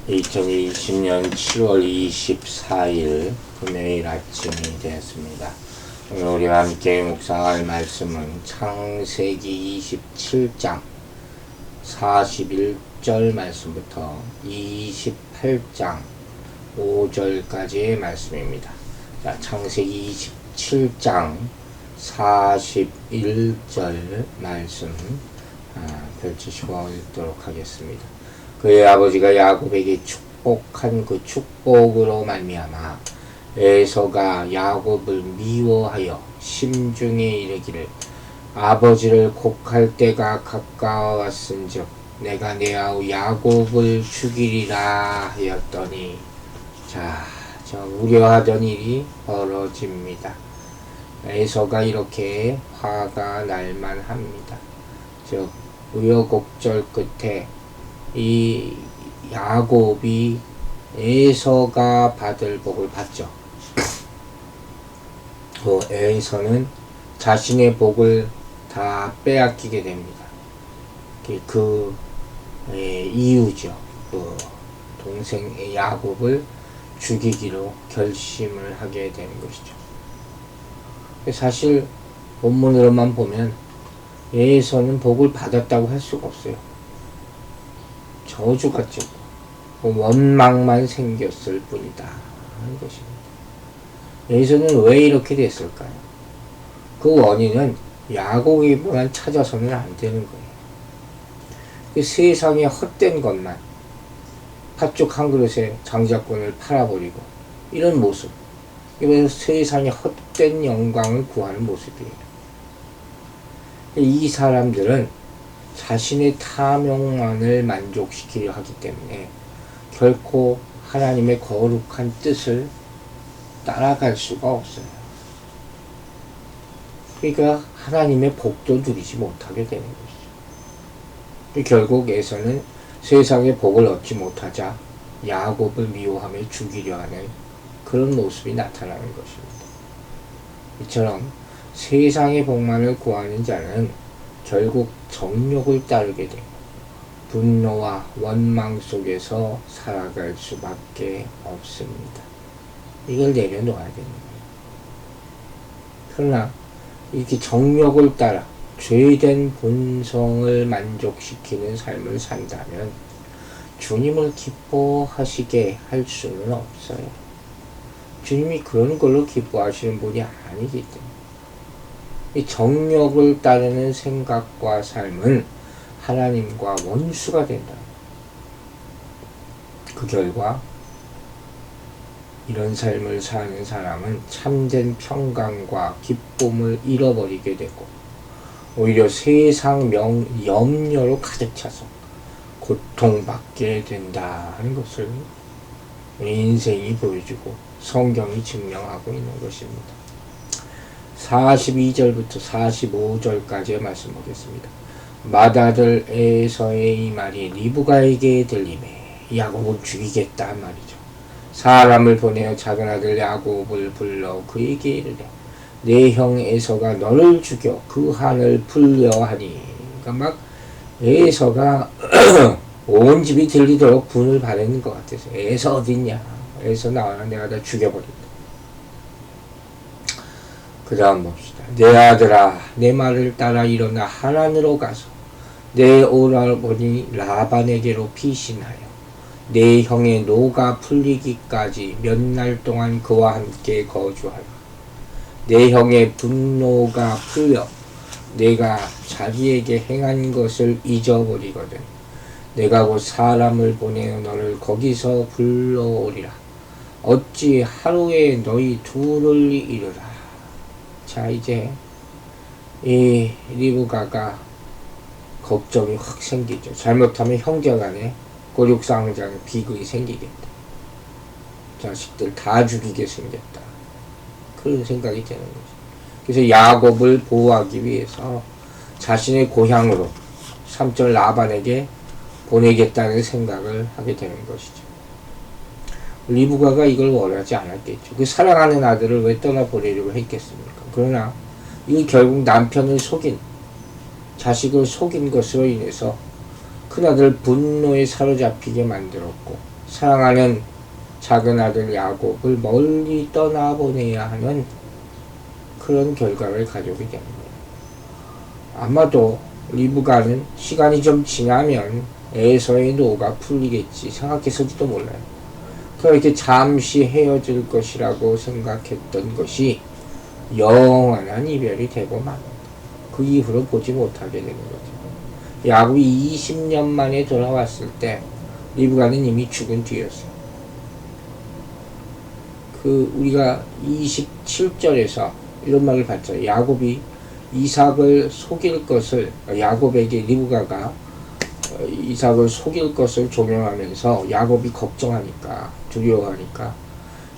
2020년 7월 24일 금요일 아침이 되었습니다. 오늘 우리와 함께 묵상할 말씀은 창세기 27장 41절 말씀부터 28장 5절까지의 말씀입니다. 자, 창세기 27장 41절 말씀 펼치시고 읽도록 하겠습니다. 그의 아버지가 야곱에게 축복한 그 축복으로 말미암아 에서가 야곱을 미워하여 심중에 이르기를 아버지를 곡할 때가 가까웠은즉 내가 내 아우 야곱을 죽이리라 하였더니 저 우려하던 일이 벌어집니다. 에서가 이렇게 화가 날만 합니다. 즉 우여곡절 끝에 이 야곱이 에서가 받을 복을 받죠. 그 에서는 자신의 복을 다 빼앗기게 됩니다. 그 이유죠. 그 동생 야곱을 죽이기로 결심을 하게 되는 것이죠. 사실 본문으로만 보면 에서는 복을 받았다고 할 수가 없어요. 저주같죠. 원망만 생겼을 뿐이다 하는 것입니다. 에서는 왜 이렇게 됐을까요? 그 원인은 야곱에게만 찾아서는 안 되는 거예요. 그 세상에 헛된 것만, 팥죽 한 그릇에 장자권을 팔아버리고 이런 모습, 이건 세상에 헛된 영광을 구하는 모습이에요. 이 사람들은 자신의 탐욕만을 만족시키려 하기 때문에 결코 하나님의 거룩한 뜻을 따라갈 수가 없어요. 그러니까 하나님의 복도 누리지 못하게 되는 것이죠. 결국 에서는 세상의 복을 얻지 못하자 야곱을 미워하며 죽이려 하는 그런 모습이 나타나는 것입니다. 이처럼 세상의 복만을 구하는 자는 결국 정욕을 따르게 되고 분노와 원망 속에서 살아갈 수밖에 없습니다. 이걸 내려놓아야 되는 거예요. 그러나 이렇게 정욕을 따라 죄된 본성을 만족시키는 삶을 산다면 주님을 기뻐하시게 할 수는 없어요. 주님이 그런 걸로 기뻐하시는 분이 아니기 때문에 이 정욕을 따르는 생각과 삶은 하나님과 원수가 된다. 그 결과 이런 삶을 사는 사람은 참된 평강과 기쁨을 잃어버리게 되고 오히려 세상 염려로 가득 차서 고통받게 된다는 것을 인생이 보여주고 성경이 증명하고 있는 것입니다. 42절부터 45절까지의 말씀 보겠습니다. 맏아들 에서의 이 말이 리브가에게 들리매 야곱을 죽이겠다 말이죠. 사람을 보내어 작은아들 야곱을 불러 그에게 이르되 내 형 에서가 너를 죽여 그 한을 풀려 하니. 그러니까 막 에서가 온 집이 들리도록 분을 바라는 것 같아서 에서 어딨냐, 에서 나와라, 내가 다 죽여버린다. 그 다음 봅시다. 내 아들아, 내 말을 따라 일어나 하란으로 가서 내 오라버니 라반에게로 피신하여 내 형의 노가 풀리기까지 몇 날 동안 그와 함께 거주하라. 내 형의 분노가 풀려 내가 자기에게 행한 것을 잊어버리거든 내가 곧 사람을 보내어 너를 거기서 불러오리라. 어찌 하루에 너희 둘을 이르라. 자, 이제 이 리브가가 걱정이 확 생기죠. 잘못하면 형제간에 고육상장 비극이 생기겠다. 자식들 다 죽이게 생겼다. 그런 생각이 드는 거죠. 그래서 야곱을 보호하기 위해서 자신의 고향으로 삼촌 라반에게 보내겠다는 생각을 하게 되는 것이죠. 리브가가 이걸 원하지 않았겠죠. 그 사랑하는 아들을 왜 떠나보내려고 했겠습니까? 그러나 이 결국 남편을 속인, 자식을 속인 것으로 인해서 큰아들 분노에 사로잡히게 만들었고 사랑하는 작은 아들 야곱을 멀리 떠나보내야 하는 그런 결과를 가져오게 됩니다. 아마도 리브가는 시간이 좀 지나면 에서의 노가 풀리겠지 생각했을지도 몰라요. 그렇게 잠시 헤어질 것이라고 생각했던 것이 영원한 이별이 되고 맙니다. 그 이후로 보지 못하게 되는 거죠. 야곱이 20년 만에 돌아왔을 때 리브가는 이미 죽은 뒤였어요. 우리가 27절에서 이런 말을 봤죠. 야곱이 이삭을 속일 것을, 야곱에게 리브가가 이삭을 속일 것을 조명하면서 야곱이 걱정하니까, 두려워하니까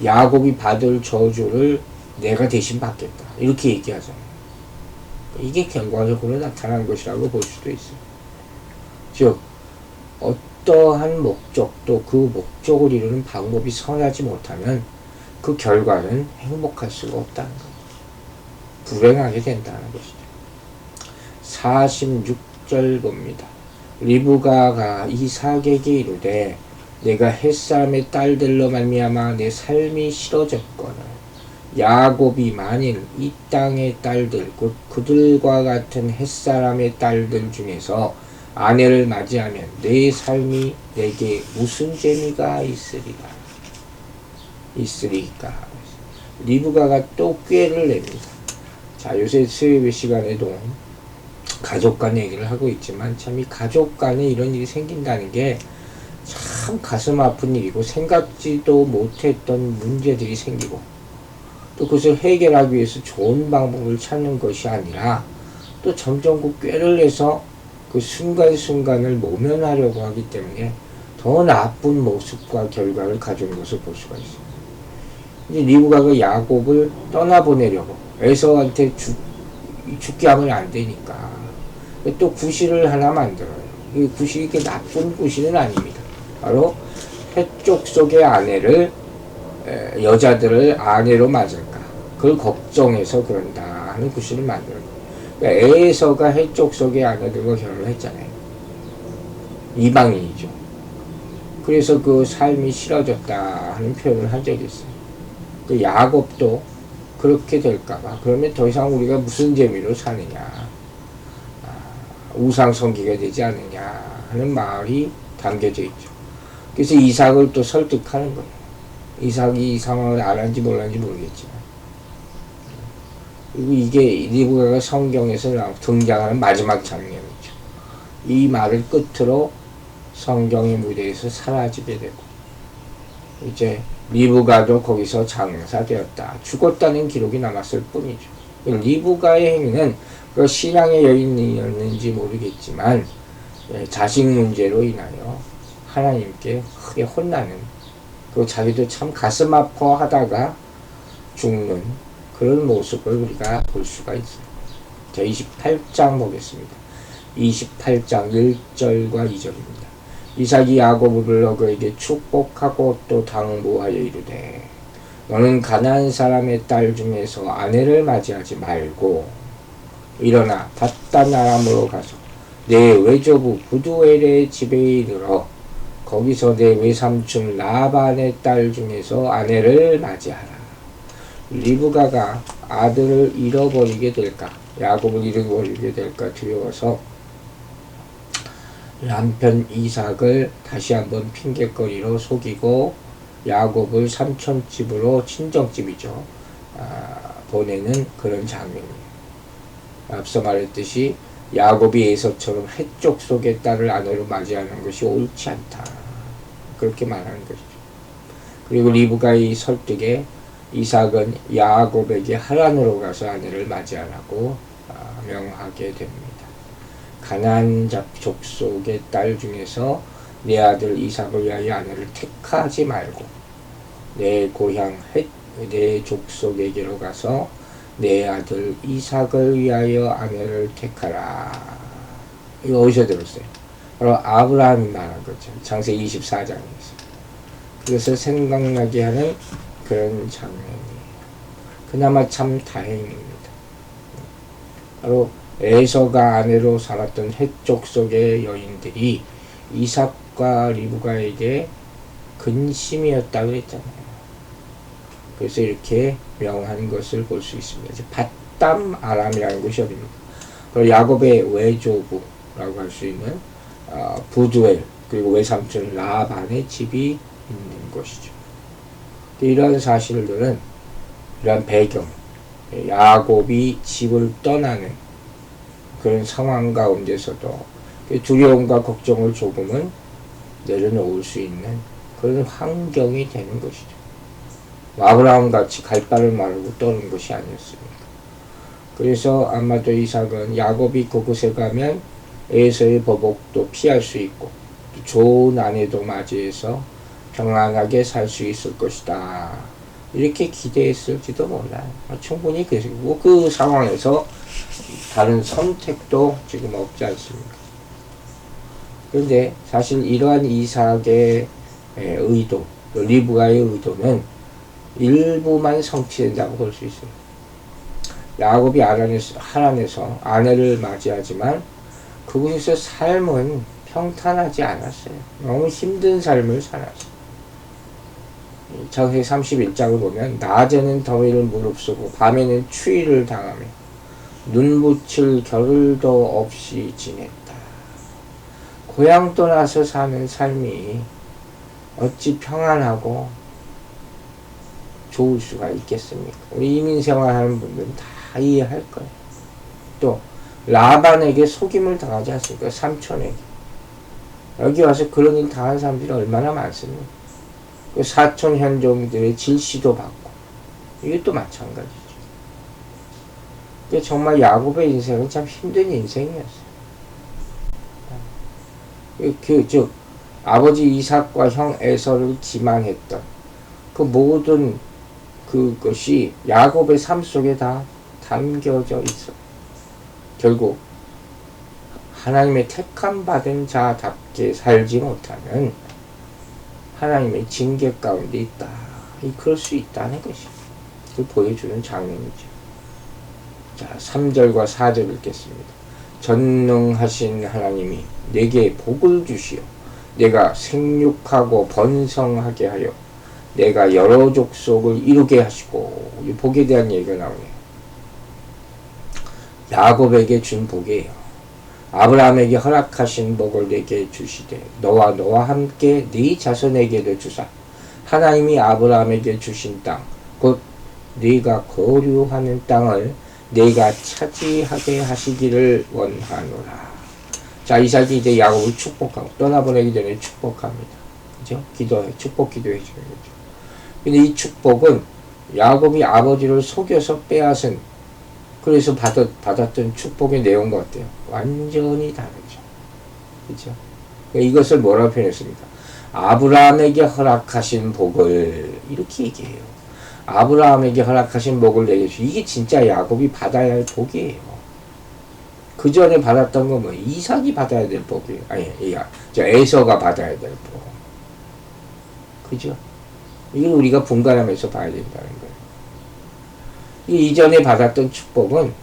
야곱이 받을 저주를 내가 대신 받겠다, 이렇게 얘기하잖아요. 이게 결과적으로 나타난 것이라고 볼 수도 있어요. 즉 어떠한 목적도 그 목적을 이루는 방법이 선하지 못하면 그 결과는 행복할 수가 없다는 거예요. 불행하게 된다는 것이죠. 46절 봅니다. 리브가가 이삭에게 이르되 내가 햇사람의 딸들로 말미암아 내 삶이 싫어졌거늘 야곱이 만일 이 땅의 딸들 곧 그들과 같은 햇사람의 딸들 중에서 아내를 맞이하면 내 삶이 내게 무슨 재미가 있으리까. 리브가가 또 꾀를 냅니다. 자, 요새 수요일 시간에도 가족 간 얘기를 하고 있지만 참 이 가족 간에 이런 일이 생긴다는 게 참 가슴 아픈 일이고 생각지도 못했던 문제들이 생기고 또 그것을 해결하기 위해서 좋은 방법을 찾는 것이 아니라 또 점점 그 꾀를 내서 그 순간순간을 모면하려고 하기 때문에 더 나쁜 모습과 결과를 가져온 것을 볼 수가 있습니다. 이제 리브가가 야곱을 떠나보내려고 에서한테 죽게 하면 안 되니까 또 구실을 하나 만들어요. 이 구실이 이렇게 나쁜 구실은 아닙니다. 바로 해쪽 속의 아내를 여자들을 아내로 맞을까 그걸 걱정해서 그런다 하는 구실을 만들어요. 그러니까 에서가 해쪽 속의 아내들과 결혼을 했잖아요. 이방인이죠. 그래서 그 삶이 싫어졌다 하는 표현을 한 적이 있어요. 그 야곱도 그렇게 될까봐 그러면 더 이상 우리가 무슨 재미로 사느냐, 우상 섬기게 되지 않느냐 하는 말이 담겨져 있죠. 그래서 이삭을 또 설득하는 거예요. 이삭이 이 상황을 알았는지 몰랐는지 모르겠지만 그리고 이게 리브가가 성경에서 등장하는 마지막 장면이죠. 이 말을 끝으로 성경의 무대에서 사라지게 되고 이제 리브가도 거기서 장사되었다. 죽었다는 기록이 남았을 뿐이죠. 리브가의 행위는 그 신앙의 여인이었는지 모르겠지만 자식 문제로 인하여 하나님께 크게 혼나는 그리고 자기도 참 가슴 아파하다가 죽는 그런 모습을 우리가 볼 수가 있어요. 자, 28장 보겠습니다. 28장 1절과 2절입니다. 이삭이 야곱을 불러 그에게 축복하고 또 당부하여 이르되 너는 가나안 사람의 딸 중에서 아내를 맞이하지 말고 일어나 닷단 아람으로 가서 내 외조부 부두엘의 집에 이르러 거기서 내 외삼촌 라반의 딸 중에서 아내를 맞이하라. 리브가가 아들을 잃어버리게 될까, 야곱을 잃어버리게 될까 두려워서 남편 이삭을 다시 한번 핑계거리로 속이고 야곱을 삼촌집으로, 친정집이죠, 보내는 그런 장면이에요. 앞서 말했듯이 야곱이 에서처럼 해쪽 속의 딸을 아내로 맞이하는 것이 옳지 않다, 그렇게 말하는 것이죠. 그리고 리브가의 설득에 이삭은 야곱에게 하란으로 가서 아내를 맞이하라고 명하게 됩니다. 가나안 족속의 딸 중에서 내 아들 이삭을 위하여 아내를 택하지 말고 내 고향 내 족속에게로 가서 내 아들 이삭을 위하여 아내를 택하라. 이거 어디서 들었어요? 바로 아브라함이 말한 거죠. 창세기 24장에서. 그것을 생각나게 하는 그런 장면이에요. 그나마 참 다행입니다. 바로 에서가 아내로 살았던 해쪽 속의 여인들이 이삭과 리브가에게 근심이었다 그랬잖아요. 그래서 이렇게 명한 것을 볼 수 있습니다. 밧담 아람이라는 곳이 어딥니까? 그리고 야곱의 외조부라고 할 수 있는 부두엘, 그리고 외삼촌 라반의 집이 있는 곳이죠. 이러한 사실들은, 이러한 배경, 야곱이 집을 떠나는 그런 상황 가운데서도 두려움과 걱정을 조금은 내려놓을 수 있는 그런 환경이 되는 것이죠. 아브라함 같이 갈 바를 말하고 떠는 것이 아니었습니다. 그래서 아마도 이삭은 야곱이 그곳에 가면 에서의 보복도 피할 수 있고 좋은 아내도 맞이해서 평안하게 살 수 있을 것이다, 이렇게 기대했을지도 몰라요. 충분히 그 상황에서 다른 선택도 지금 없지 않습니까? 그런데 사실 이러한 이삭의 의도, 리브가의 의도는 일부만 성취된다고 볼 수 있어요. 야곱이 하란에서 아내를 맞이하지만 그곳에서 삶은 평탄하지 않았어요. 너무 힘든 삶을 살았어요. 창세기 31장을 보면 낮에는 더위를 무릅쓰고 밤에는 추위를 당하며 눈 붙일 겨를도 없이 지냈다. 고향 떠나서 사는 삶이 어찌 평안하고 좋을 수가 있겠습니까? 우리 이민 생활하는 분들은 다 이해할 거예요. 또 라반에게 속임을 당하지 않습니까? 삼촌에게. 여기 와서 그런 일 당한 사람들이 얼마나 많습니까? 그 사촌 현종들의 질시도 받고, 이것도 마찬가지죠. 정말 야곱의 인생은 참 힘든 인생이었어요. 즉 아버지 이삭과 형 에서를 기만했던 그 모든 그것이 야곱의 삶 속에 다 담겨져 있어. 결국 하나님의 택함 받은 자답게 살지 못하면 하나님의 징계 가운데 있다, 그럴 수 있다는 것이 그 보여주는 장면이죠. 자, 3절과 4절 읽겠습니다. 전능하신 하나님이 내게 복을 주시어 내가 생육하고 번성하게 하여 내가 여러 족속을 이루게 하시고, 이 복에 대한 얘기가 나오네요. 야곱에게 준 복이에요. 아브라함에게 허락하신 복을 내게 주시되 너와 함께 네 자손에게도 주사 하나님이 아브라함에게 주신 땅, 곧 네가 거류하는 땅을 네가 차지하게 하시기를 원하노라. 자, 이삭이 이제 야곱을 축복하고 떠나보내기 전에 축복합니다. 그죠? 축복 기도해 주는 거죠. 근데 이 축복은 야곱이 아버지를 속여서 빼앗은, 그래서 받았던 축복의 내용과 어때요? 완전히 다르죠. 그죠? 이것을 뭐라고 표현했습니까? 아브라함에게 허락하신 복을, 이렇게 얘기해요. 아브라함에게 허락하신 복을 내게 주시. 이게 진짜 야곱이 받아야 할 복이에요. 그 전에 받았던 건 뭐 이삭이 받아야 될 복이에요. 아니, 에서가 받아야 될 복. 그죠? 이걸 우리가 분간하면서 봐야 된다는 거예요. 이전에 받았던 축복은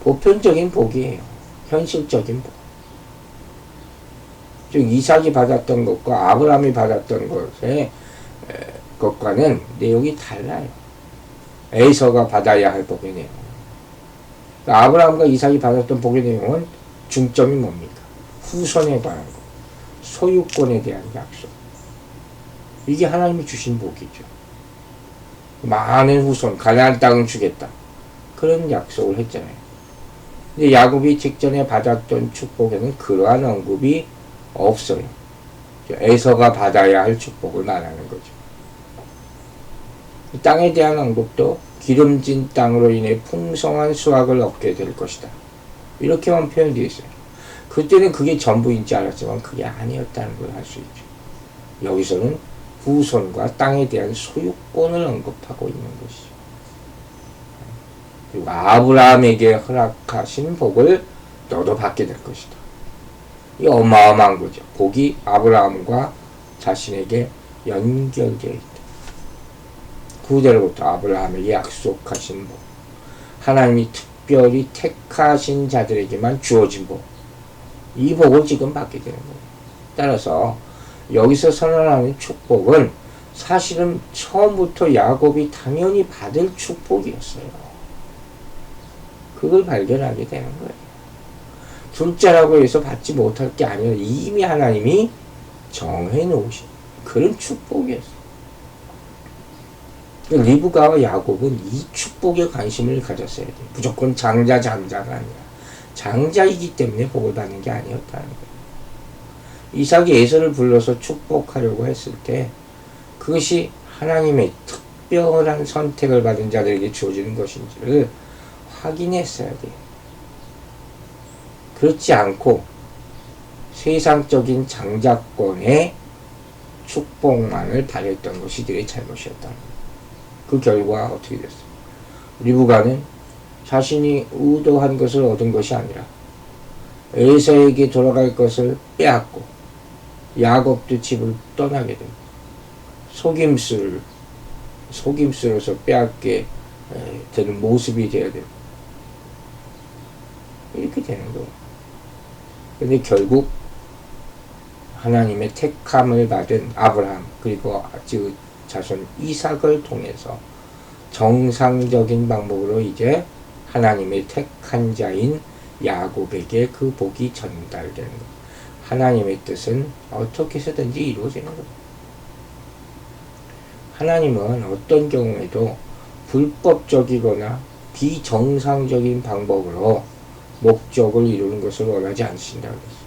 보편적인 복이에요. 현실적인 복. 즉 이삭이 받았던 것과 아브라함이 받았던 것과는 내용이 달라요. 에서가 받아야 할 복의 내용. 그러니까 아브라함과 이삭이 받았던 복의 내용은 중점이 뭡니까? 후손에 관한 것, 소유권에 대한 약속. 이게 하나님이 주신 복이죠. 많은 후손, 가나안 땅을 주겠다, 그런 약속을 했잖아요. 근데 야곱이 직전에 받았던 축복에는 그러한 언급이 없어요. 에서가 받아야 할 축복을 말하는 거죠. 이 땅에 대한 언급도 기름진 땅으로 인해 풍성한 수확을 얻게 될 것이다, 이렇게만 표현되어 있어요. 그때는 그게 전부인지 알았지만 그게 아니었다는 걸 알 수 있죠. 여기서는 후손과 땅에 대한 소유권을 언급하고 있는 것이죠. 그리고 아브라함에게 허락하신 복을 너도 받게 될 것이다. 이 어마어마한 거죠. 복이 아브라함과 자신에게 연결되어 있다. 9절부터 아브라함에게 약속하신 복, 하나님이 특별히 택하신 자들에게만 주어진 복, 이 복을 지금 받게 되는 거예요. 따라서 여기서 선언하는 축복은 사실은 처음부터 야곱이 당연히 받을 축복이었어요. 그걸 발견하게 되는 거예요. 둘째라고 해서 받지 못할 게 아니라 이미 하나님이 정해놓으신 그런 축복이었어요. 리브가와 야곱은 이 축복에 관심을 가졌어야 돼요. 무조건 장자가 아니라 장자이기 때문에 복을 받는 게 아니었다는 거예요. 이삭이 에서를 불러서 축복하려고 했을 때 그것이 하나님의 특별한 선택을 받은 자들에게 주어지는 것인지를 확인했어야 돼요. 그렇지 않고 세상적인 장자권의 축복만을 바랬던 것이 그들의 잘못이었다. 그 결과가 어떻게 됐어요? 리브가는 자신이 의도한 것을 얻은 것이 아니라 에서에게 돌아갈 것을 빼앗고 야곱도 집을 떠나게 됩니다. 속임수로서 빼앗게 되는 모습이 되어야 됩니다. 이렇게 되는 거예요. 근데 결국 하나님의 택함을 받은 아브라함 그리고 그 자손 이삭을 통해서 정상적인 방법으로 이제 하나님의 택한 자인 야곱에게 그 복이 전달되는 거예요. 하나님의 뜻은 어떻게 해서든지 이루어지는 거예요. 하나님은 어떤 경우에도 불법적이거나 비정상적인 방법으로 목적을 이루는 것을 원하지 않으신다고 했어요.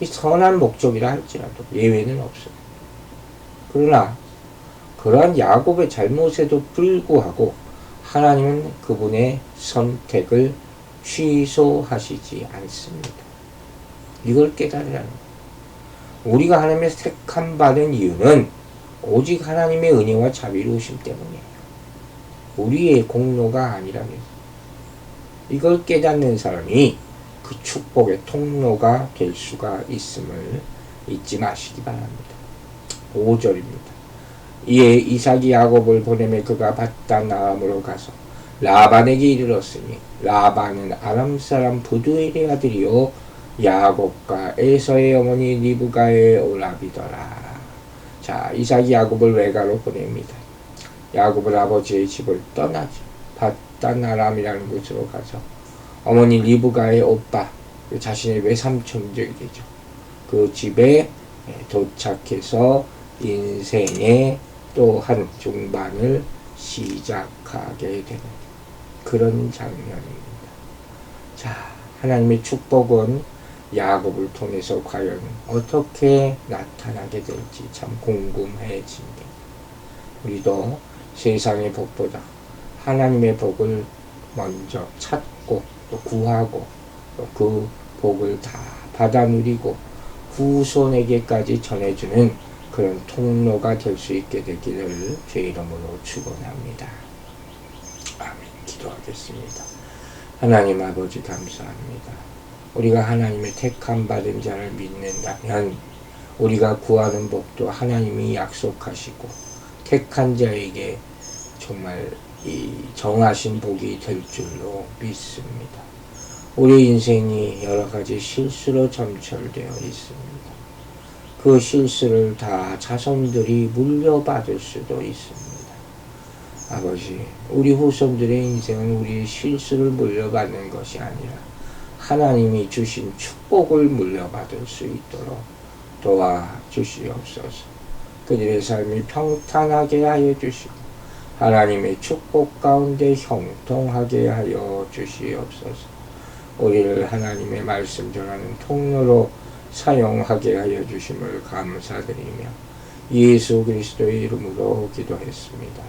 이 선한 목적이라 할지라도 예외는 없어요. 그러나 그러한 야곱의 잘못에도 불구하고 하나님은 그분의 선택을 취소하시지 않습니다. 이걸 깨달으라는 거예요. 우리가 하나님의 택함 받은 이유는 오직 하나님의 은혜와 자비로우심 때문이에요. 우리의 공로가 아니라면 이걸 깨닫는 사람이 그 축복의 통로가 될 수가 있음을 잊지 마시기 바랍니다. 5절입니다. 이에 이삭이 야곱을 보내매 그가 밧단 아람으로 가서 라반에게 이르렀으니 라반은 아람 사람 부두엘의 아들이요 야곱과 에서의 어머니 리브가의 오라비더라. 자, 이삭이 야곱을 외가로 보냅니다. 야곱은 아버지의 집을 떠나죠. 밧단 아람이라는 곳으로 가서 어머니 리브가의 오빠, 자신의 외삼촌들이 되죠. 그 집에 도착해서 인생의 또 한 중반을 시작하게 되는 그런 장면입니다. 자, 하나님의 축복은 야곱을 통해서 과연 어떻게 나타나게 될지 참 궁금해집니다. 우리도 세상의 복보다 하나님의 복을 먼저 찾고 또 구하고 또 그 복을 다 받아 누리고 후손에게까지 전해주는 그런 통로가 될 수 있게 되기를 주의 이름으로 축원합니다. 아멘. 기도하겠습니다. 하나님 아버지 감사합니다. 우리가 하나님의 택함 받은 자를 믿는다면 우리가 구하는 복도 하나님이 약속하시고 택한 자에게 정말 이 정하신 복이 될 줄로 믿습니다. 우리 인생이 여러 가지 실수로 점철되어 있습니다. 그 실수를 다 자손들이 물려받을 수도 있습니다. 아버지, 우리 후손들의 인생은 우리의 실수를 물려받는 것이 아니라 하나님이 주신 축복을 물려받을 수 있도록 도와주시옵소서. 그들의 삶이 평탄하게 하여 주시고 하나님의 축복 가운데 형통하게 하여 주시옵소서. 우리를 하나님의 말씀 전하는 통로로 사용하게 하여 주심을 감사드리며 예수 그리스도의 이름으로 기도했습니다.